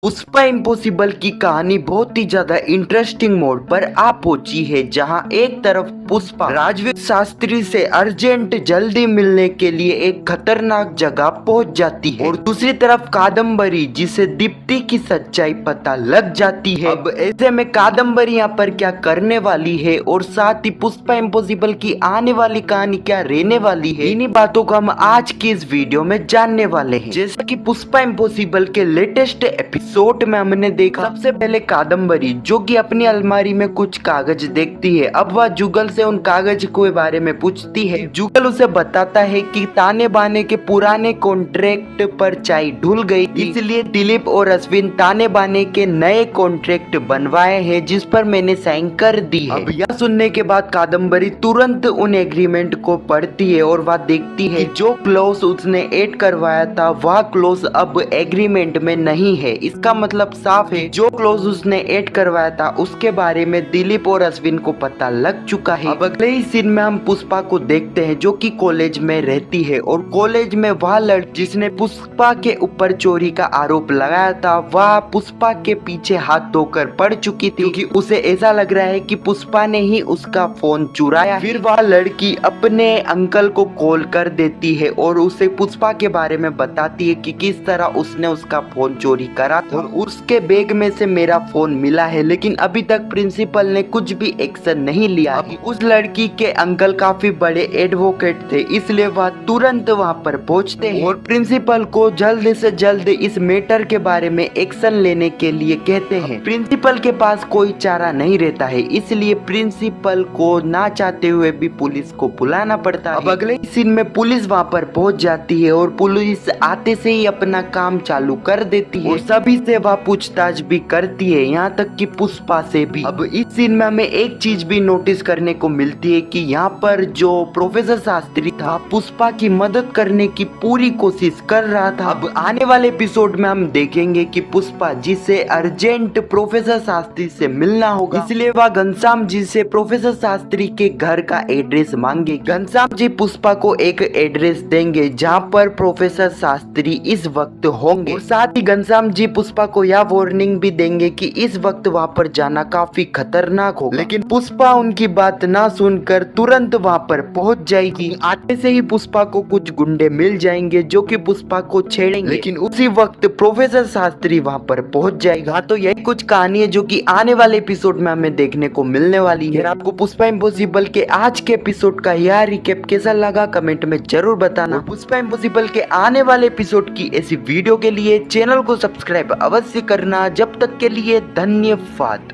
Pushpa impossible की कहानी बहुत ही ज्यादा इंटरेस्टिंग मोड पर आ पहुंची है, जहां एक तरफ पुष्पा राजवीर शास्त्री से अर्जेंट जल्दी मिलने के लिए एक खतरनाक जगह पहुंच जाती है और दूसरी तरफ कादम्बरी जिसे दीप्ति की सच्चाई पता लग जाती है। अब ऐसे में कादम्बरी यहाँ पर क्या करने वाली है और साथ ही पुष्पा इम्पॉसिबल की आने वाली कहानी क्या रहने वाली है, इन्हीं बातों को हम आज की इस वीडियो में जानने वाले हैं। जैसा कि पुष्पा इम्पॉसिबल के लेटेस्ट एपिसोड में हमने देखा, सबसे पहले कादम्बरी जो कि अपनी अलमारी में कुछ कागज देखती है। अब वह जुगल से उन कागज के बारे में पूछती है। जुगल उसे बताता है कि ताने बाने के पुराने कॉन्ट्रैक्ट पर चाय ढुल गई थी, इसलिए दिलीप और अश्विन ताने बाने के नए कॉन्ट्रैक्ट बनवाए हैं जिस पर मैंने साइन कर दी है। अब यह सुनने के बाद कादम्बरी तुरंत उन एग्रीमेंट को पढ़ती है और वह देखती है जो क्लॉज उसने ऐड करवाया था वह क्लॉज अब एग्रीमेंट में नहीं है। इसका मतलब साफ है जो क्लॉज उसने ऐड करवाया था उसके बारे में दिलीप और अश्विन को पता लग चुका है। अब अगले ही सीन में हम पुष्पा को देखते हैं जो कि कॉलेज में रहती है और कॉलेज में वह लड़की जिसने पुष्पा के ऊपर चोरी का आरोप लगाया था वह पुष्पा के पीछे हाथ धोकर पड़ चुकी थी क्योंकि उसे ऐसा लग रहा है कि पुष्पा ने ही उसका फोन चुराया। फिर वह लड़की अपने अंकल को कॉल कर देती है और उसे पुष्पा के बारे में बताती है कि किस तरह उसने उसका फोन चोरी करा था और उसके बैग में से मेरा फोन मिला है, लेकिन अभी तक प्रिंसिपल ने कुछ भी एक्शन नहीं लिया। अब उस लड़की के अंकल काफी बड़े एडवोकेट थे, इसलिए वह तुरंत वहां पर पहुंचते हैं और प्रिंसिपल को जल्द से जल्द इस मैटर के बारे में एक्शन लेने के लिए कहते हैं। प्रिंसिपल के पास कोई चारा नहीं रहता है, इसलिए प्रिंसिपल को ना चाहते हुए भी पुलिस को बुलाना पड़ता है। अब अगले सीन में पुलिस वहां पर पहुंच जाती है और पुलिस आते से ही अपना काम चालू कर देती है और सभी से वह पूछताछ भी करती है, यहाँ तक कि पुष्पा से भी। अब इस सीन में हमें एक चीज भी नोटिस करने को मिलती है कि यहाँ पर जो प्रोफेसर शास्त्री था पुष्पा की मदद करने की पूरी कोशिश कर रहा था। अब आने वाले एपिसोड में हम देखेंगे कि पुष्पा जिसे अर्जेंट प्रोफेसर शास्त्री से मिलना होगा, इसलिए वह घनश्याम जी से प्रोफेसर शास्त्री के घर का एड्रेस मांगे। घनश्याम जी पुष्पा को एक एड्रेस देंगे जहाँ पर प्रोफेसर शास्त्री इस वक्त होंगे और साथ ही घनश्याम जी पुष्पा को यह वार्निंग भी देंगे कि इस वक्त वहां पर जाना काफी खतरनाक होगा, लेकिन पुष्पा उनकी बात ना सुनकर तुरंत वहां पर पहुंच जाएगी। आते से ही पुष्पा को कुछ गुंडे मिल जाएंगे जो कि पुष्पा को छेड़ेंगे, लेकिन उसी वक्त प्रोफेसर शास्त्री वहां पर पहुंच जाएगा। तो यही कुछ कहानी है जो कि आने वाले एपिसोड में हमें देखने को मिलने वाली है। आपको पुष्पा इम्पॉसिबल के आज के एपिसोड का यह रिकैप कैसा लगा कमेंट में जरूर बताना। पुष्पा इम्पॉसिबल के आने वाले एपिसोड की ऐसी वीडियो के लिए चैनल को सब्सक्राइब अवश्य करना। जब तक के लिए धन्यवाद।